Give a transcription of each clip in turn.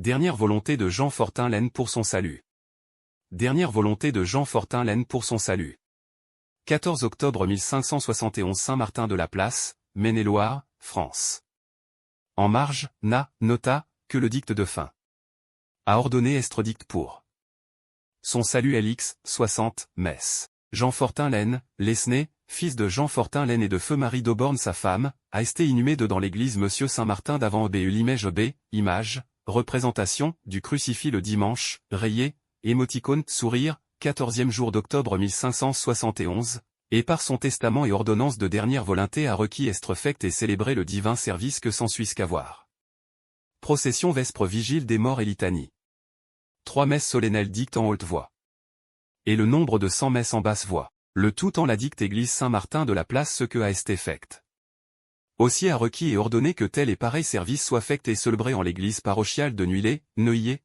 Dernière volonté de Jean Fortin Laine pour son salut. Dernière volonté de Jean Fortin Laine pour son salut. 14 octobre 1571 Saint-Martin-de-la-Place, Maine-et-Loire, France. En marge, nota, que le dicte de fin. A ordonné estre dicte pour. Son salut LX, 60, Metz. Jean Fortin Laine, Lesnay, fils de Jean Fortin Laine et de feu Marie d'Auborne sa femme, a été inhumé dans l'église Monsieur Saint-Martin d'avant l'image image, représentation, du crucifix le dimanche, rayé, émoticône, sourire, 14e jour d'octobre 1571, et par son testament et ordonnance de dernière volonté a requis estre fect et célébrer le divin service que s'ensuit qu'avoir. Procession vespre vigile des morts et litanie. 3 messes solennelles dictes en haute voix. Et le nombre de 100 messes en basse voix. Le tout en la dicte église Saint-Martin de la place ce que a esté fect. Aussi a requis et ordonné que tel et pareil service soit fait et célébré en l'église parochiale de Nuillé, Neuilly.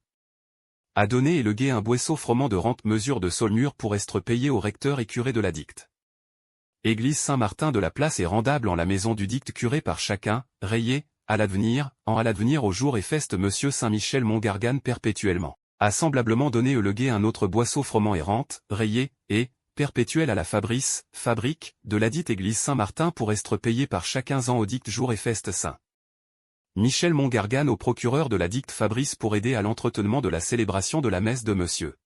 A donné et legué un boisseau froment de rente mesure de saulmure pour estre payé au recteur et curé de la dicte. Église Saint-Martin de la place est rendable en la maison du dicte curé par chacun, rayé, à l'advenir au jour et feste Monsieur Saint-Michel Montgargane perpétuellement. A semblablement donné au legué un autre boisseau froment et rente, rayé, et, perpétuel à la fabrique, de la dite église Saint-Martin pour estre payé par chacun an au dicte jour et feste Saint. Michel Montgargane au procureur de la dicte Fabrice pour aider à l'entretenement de la célébration de la messe de Monsieur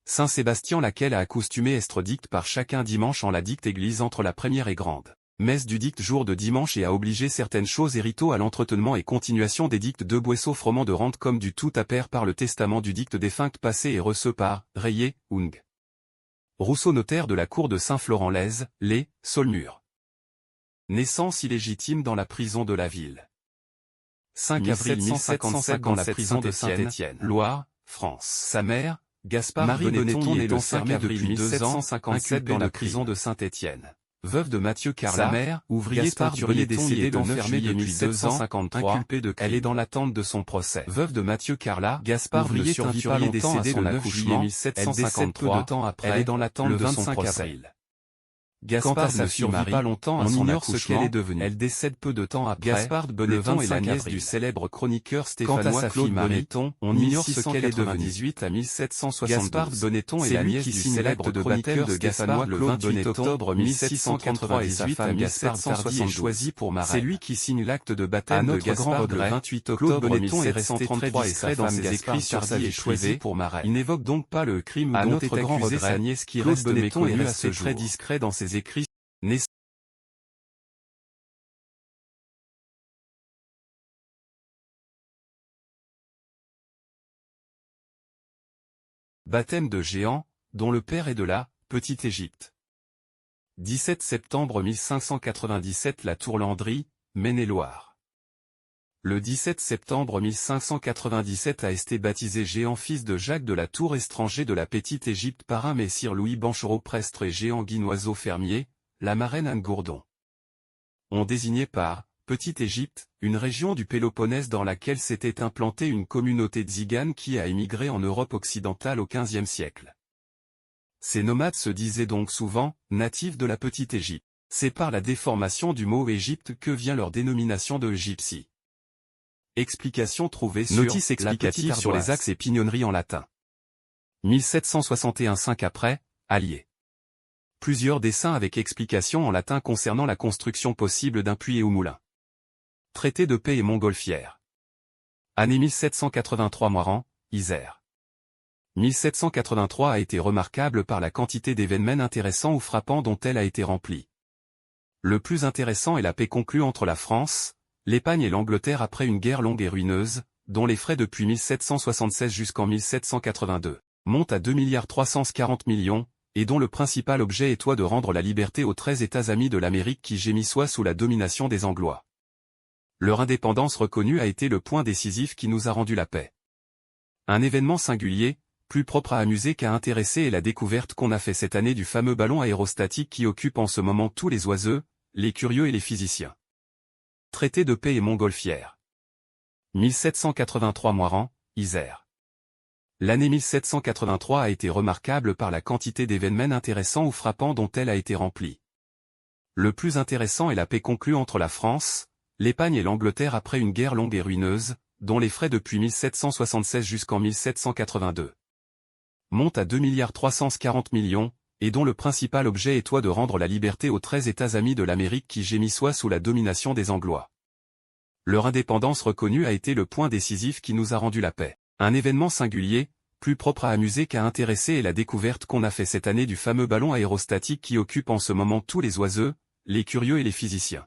Saint-Sébastien laquelle a accoutumé estre dicte par chacun dimanche en la dicte église entre la première et grande messe du dicte jour de dimanche et a obligé certaines choses et riteaux à l'entretenement et continuation des dictes de boisseaux froment de rente comme du tout à pair par le testament du dicte défunct passé et reçu par, rayé, Ung. Rousseau notaire de la cour de Saint-Florent-Lez, les, Saulmure. Naissance illégitime dans la prison de la ville. 5 avril 1757 dans la prison de Saint-Étienne, Loire, France. Sa mère, Gaspard Marie Bonneton est enfermée depuis 1757 dans la prison de Saint-Étienne. Veuve de Mathieu Carla, sa mère, ouvrier teinturier décédé d'enfermé depuis 1753, inculpé de crime. Elle est dans l'attente de son procès. Veuve de Mathieu Carla, Gaspard ouvrier teinturier décédé le 9 juillet 1753, peu de temps après, elle est dans l'attente de son procès. Gaspard ne survit pas longtemps à son accouchement, on ignore ce qu'elle est devenue. Elle décède peu de temps après. Gaspard Bonneton est la nièce du célèbre chroniqueur stéphanois Claude Bonneton, on ignore ce qu'elle est devenue. 18 à 1772. Gaspard Bonneton est la nièce du célèbre chroniqueur de Gaspanois le 28 octobre 1633 et sa femme Gaspard Tardy est choisie pour marraine. C'est lui qui signe l'acte de baptême de Gaspard le 28 octobre 1733 et sa femme Gaspard Tardy est choisie pour marraine. Il n'évoque donc pas le crime dont est accusée sa nièce qui reste méconnue à ce jour. Très discret dans ses écrits. Baptême de géant, dont le père est de la Petite Égypte. 17 septembre 1597 La Tour-Landry, Maine-et-Loire. Le 17 septembre 1597 a été baptisé Géant fils de Jacques de la Tour étranger de la Petite Égypte par un messire Louis Banchereau prestre et Géant Guinoiseau fermier, la marraine Anne Gourdon. On désignait par Petite Égypte, une région du Péloponnèse dans laquelle s'était implantée une communauté tzigane qui a émigré en Europe occidentale au XVe siècle. Ces nomades se disaient donc souvent natifs de la Petite Égypte. C'est par la déformation du mot Égypte que vient leur dénomination de gypsy. Explication trouvée sur Notice explicative sur les axes et pignonneries en latin. 1761-5 après, Allier. Plusieurs dessins avec explications en latin concernant la construction possible d'un puits et ou moulin. Traité de paix et montgolfière. Année 1783 Moiran, Isère. 1783 a été remarquable par la quantité d'événements intéressants ou frappants dont elle a été remplie. Le plus intéressant est la paix conclue entre la France, l'Espagne et l'Angleterre après une guerre longue et ruineuse, dont les frais depuis 1776 jusqu'en 1782 montent à 2,340 milliards, et dont le principal objet est de rendre la liberté aux 13 États amis de l'Amérique qui gémissoient sous la domination des Anglois. Leur indépendance reconnue a été le point décisif qui nous a rendu la paix. Un événement singulier, plus propre à amuser qu'à intéresser est la découverte qu'on a fait cette année du fameux ballon aérostatique qui occupe en ce moment tous les oiseux, les curieux et les physiciens. Traité de paix et montgolfière. 1783 Moiran, Isère. L'année 1783 a été remarquable par la quantité d'événements intéressants ou frappants dont elle a été remplie. Le plus intéressant est la paix conclue entre la France, l'Espagne et l'Angleterre après une guerre longue et ruineuse, dont les frais depuis 1776 jusqu'en 1782 montent à 2,340 milliards, et dont le principal objet est de rendre la liberté aux 13 États amis de l'Amérique qui gémissoient sous la domination des Anglois. Leur indépendance reconnue a été le point décisif qui nous a rendu la paix. Un événement singulier, plus propre à amuser qu'à intéresser, est la découverte qu'on a fait cette année du fameux ballon aérostatique qui occupe en ce moment tous les oiseux, les curieux et les physiciens.